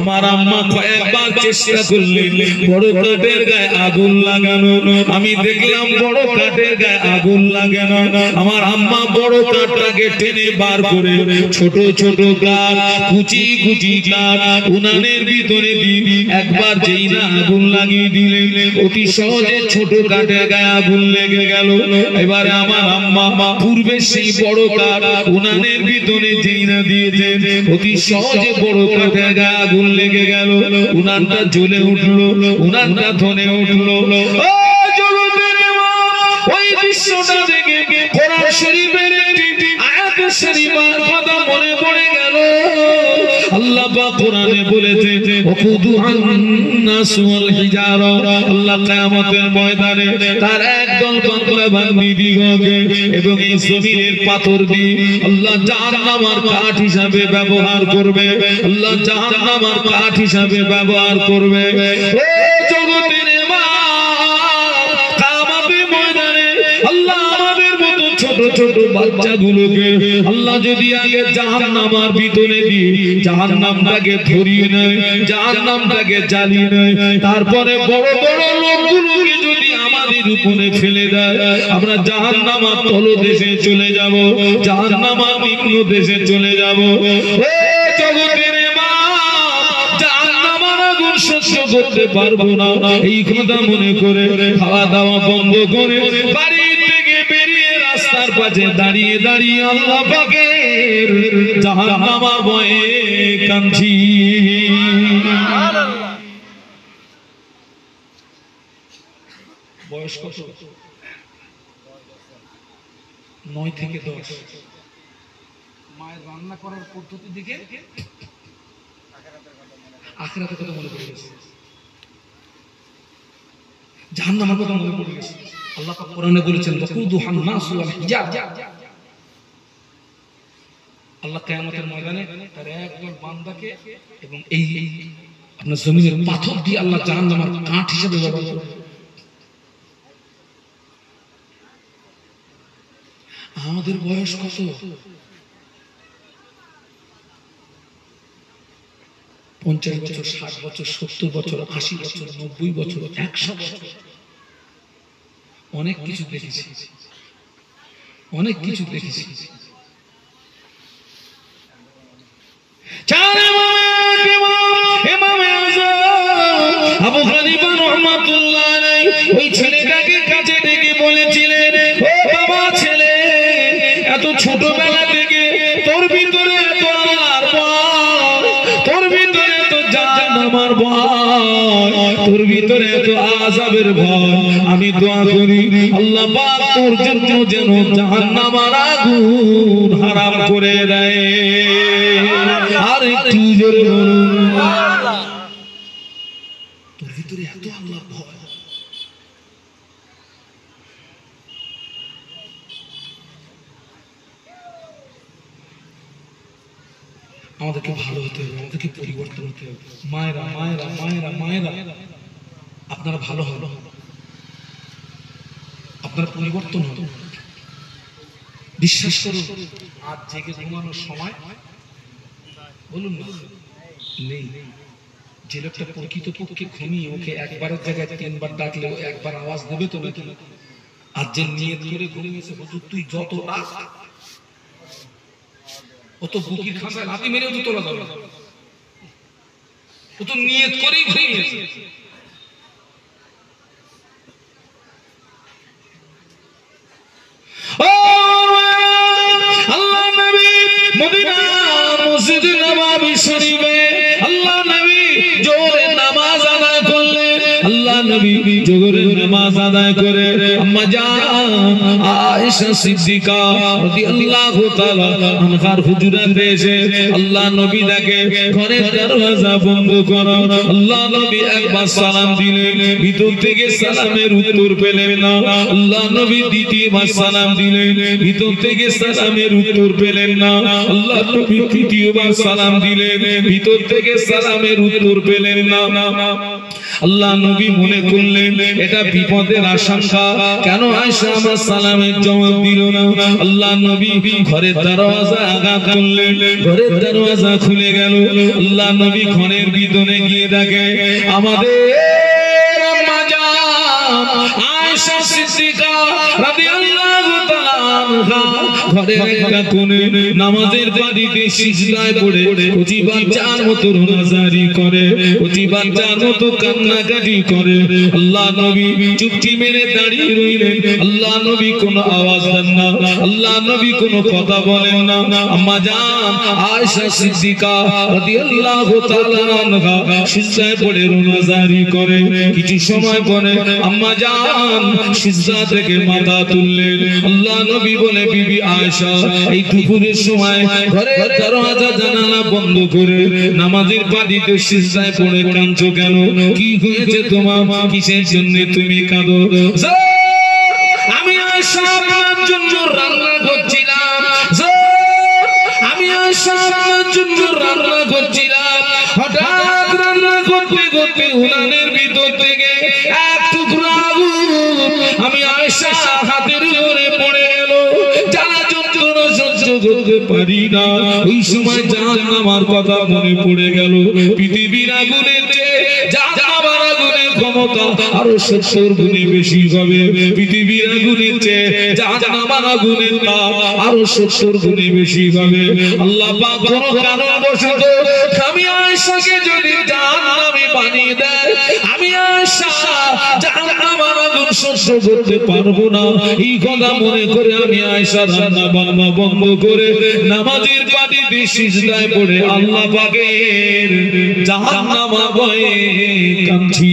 আমার আম্মা কয়েকবার চেষ্টা করলেন বড় কাঠের গায়ে আগুন লাগানো, আমি দেখলাম বড় কাঠের গায়ে আগুন লাগে না। আমার আম্মা বড় কাঠটাকে টেনে বার করে ছোট ছোট কাঠ, কুচি কুচি কাঠ উনানের ভিতরে দিয়ে একবার যেই না আগুন লাগিয়ে দিলেন, অতি সহজে ছোট কাঠের গায়ে আগুন লেগে গেল। এবারে আমার আম্মা পূর্বে সেই বড় কাঠ উনানের ভিতরে যেই না দিয়েছেন, অতি সহজে বড় কাঠের গায়ে আগুন লেগে গেল। উনানটা জ্বলে উঠলো, উনানটা ধনে উঠলো। ওই দৃশ্যটা দেখে কোরআন শরীফের আয়াত শরীফের কথা মনে পড়ে গেল। আল্লাহ পাক কোরআনে বলেছে ওকুদুহান নাস ওয়াল হিজারা, আল্লাহ কিয়ামতের ময়দানে তার একদল বান্দা বান্দীদিগকে এবং এই জমিনের পাথর দিয়ে আল্লাহ জাহান্নামের কাঠ হিসাবে ব্যবহার করবে, আল্লাহ জাহান্নামের কাঠ হিসাবে ব্যবহার করবে। ও জগতের মা, কিয়ামতের ময়দানে আল্লাহ আমাদের মতো ছোট ছোট বাচ্চাগুলোকে আল্লাহ যদি আগে জাহান্নামের ভিতরে দিয়ে জাহান্নামটাকে ধরিয়ে নেয়, জাহান্নামটাকে জ্বালিয়ে নেয়, তারপরে বড় বড় লোকগুলোকে যদি আমাদের উপরে ফেলে দেয়, আমরা জাহান্নামের তলদেশে চলে যাব, জাহান্নামের নিম্ন দেশে চলে যাব। ও জগতের মা, জাহান্নামের আগুন সহ্য করতে পারবো না, এই কথা মনে করে খাওয়া দাওয়া বন্ধ করে বাড়ি থেকে বেরিয়ে রাস্তার পাশে দাঁড়িয়ে দাঁড়িয়ে আল্লাহ পাকের জাহান্নামের ভয়ে কাঁদছি। বয়স কত? 9 থেকে 10। মায়ের রান্না করার পদ্ধতি দিকে আখিরাতের কথা মনে পড়ে গেছে, জাহান্নামের কথা মনে পড়ে গেছে। আল্লাহ পাক কোরআনে বলেছেন ওকুদুহান নাস ওয়াল হিজারা, আল্লাহ কিয়ামতের ময়দানে তার একজন বান্দাকে এবং এই আপনার জমিনের পাথর দিয়ে আল্লাহ জাহান্নামের কাঠ হিসেবে ব্যবহার করবে। আমাদের বয়স কত? 50 বছর, 60 বছর, 70 বছর, 80 বছর, 90 বছর, 100 বছর। অনেক কিছু দেখেছি, অনেক কিছু দেখেছি। আবু হানিফা রাহমাতুল্লাহ আলাইহি ওই ছেলেটাকে কাছে ডেকে বলেছিলেন, ও বাবা ছেলে, এত ছোটবেলা থেকে তোর ভিতরে এত আল্লাহর ভয়, তোর ভিতরে এত জাহান্নামের ভয়, তোর ভিতরে এত আযাবের ভয়, আমি দোয়া করি আল্লাহ পাক তোর জন্য যেন জাহান্নামের আগুন হারাম করে দেয়। আর একটু জোরে বলুন, তোর ভিতরে এত আল্লাহর ভয়। আমাদেরকে ভালো হতে হবে, আমাদেরকে পরিবর্তন হতে হবে। মায়েরা মায়েরা মায়েরা মায়েরা, আপনারা ভালো হলো, আপনারা পরিবর্তন হলো। বিশ্বাস করুন, আজ জেগে ঘুমানোর সময় বলুন নেই। যে লোকটা প্রকৃতপক্ষে ঘুমিয়ে ওকে একবারের জায়গায় 3 বার ডাকলে একবার আওয়াজ দেবে তো নাকি? আর যে নিয়ত করে ঘুমিয়েছে, হুজুর তুই যত ডাক ও তো বুকির খাঁচায় লাথি মেরেও তো তোলা যাবে, ও তো নিয়ত করেই ঘুমিয়েছে। আল্লাহ নবী মদিনা মসজিদ নববী শরীফে আল্লাহ নবী জোরে নামাজ আদায় করলেন। আল্লাহ নবী জোরে নামাজ আদায় করে আম্মা জান আয়েশা সিদ্দিকা রাদিয়াল্লাহু তাআলা আনহার হুজুরাতে এসে আল্লাহ নবী দেখে ঘরের দরওয়াজা বন্ধ করা। আল্লাহ নবী একবার সালাম দিলেন, ভিতর থেকে সালামের উত্তর পেলেন না। আল্লাহ নবী দ্বিতীয়বার সালাম দিলেন, ভিতর থেকে সালামের উত্তর পেলেন না। আল্লাহ নবী তৃতীয়বার সালাম দিলেন, ভিতর থেকে সালামের উত্তর পেলেন না। আল্লাহ নবী মনে করলেন এটা বিপদের আশঙ্কা, কেন আয়েশা আমার সালামের জবাব দিল না। আল্লাহ নবী ঘরের দরওয়াজা আঘাত করলেন, ঘরের দরওয়াজা খুলে গেল। আল্লাহ নবী ঘরের ভিতরে গিয়ে দেখে আমাদের আম্মা জান আয়েশা সিদ্দিকা রাদিয়াল্লাহু তাআলা আনহা ঘরের একটা কোণে নামাজের বাড়িতে সিজদায় পড়ে কচি বাচ্চার মতো রোনাজারি করে, কচি বাচ্চার মতো কান্নাকাটি করে। আল্লাহ নবী চুপটি মেরে দাঁড়িয়ে রইলেন। আল্লাহ নবী কোনো আওয়াজ দেন না, আল্লাহ নবী কোনো কথা বলেন না। আম্মা জান আয়েশা সিদ্দিকা রাদিয়াল্লাহু তাআলা আনহা সিজদায় পড়ে রোনাজারি করে। কিছু সময় পরে আম্মা জান সিজদা থেকে মাথা তুললেন। আল্লাহ নবী বলে বিবি আয়েশা এই দুপুরের সময় ঘরের দরওয়াজা জানালা বন্ধ করে নামাজের বাড়িতে সিজদায় পড়ে কাঁদছো কেন? কি হয়েছে তোমার? কিসের জন্য তুমি কাঁদো? আমি আয়েশা আপনার জন্য রান্না করছিলাম, আমি আয়েশা আপনার জন্য রান্না করছিলাম। হঠাৎ রান্না করতে করতে উনানের ভিতর থেকে এক টুকরা আগুন আমি আয়েশা হাতের উপরে পড়ে গেল। জ্বালা যন্ত্রণা সহ্য করতে পারি না। ওই সময় জাহান্নামের কথা মনে পড়ে গেল। পৃথিবীর আগুনের চেয়ে জাহান্নামের আগুনের ক্ষমতা আরো 70 গুণে বেশি হবে। পৃথিবীর আগুনের চেয়ে জাহান্নামের আগুনের তাপ আরো 70 গুণে বেশি হবে। আল্লাহ পাক কোনো কারণবশত আমি আয়েশাকে যদি জাহান্নামে বানিয়ে দেয়, আমি আয়েশা জাহান্নামের আগুন সহ্য করতে পারবো না। এই কথা মনে করে আমি আয়েশা রান্না বান্না বন্ধ করে নামাজের বাড়িতে সিজদায় পড়ে আল্লাহ পাকের জাহান্নাম ভয়ে কাঁদছি।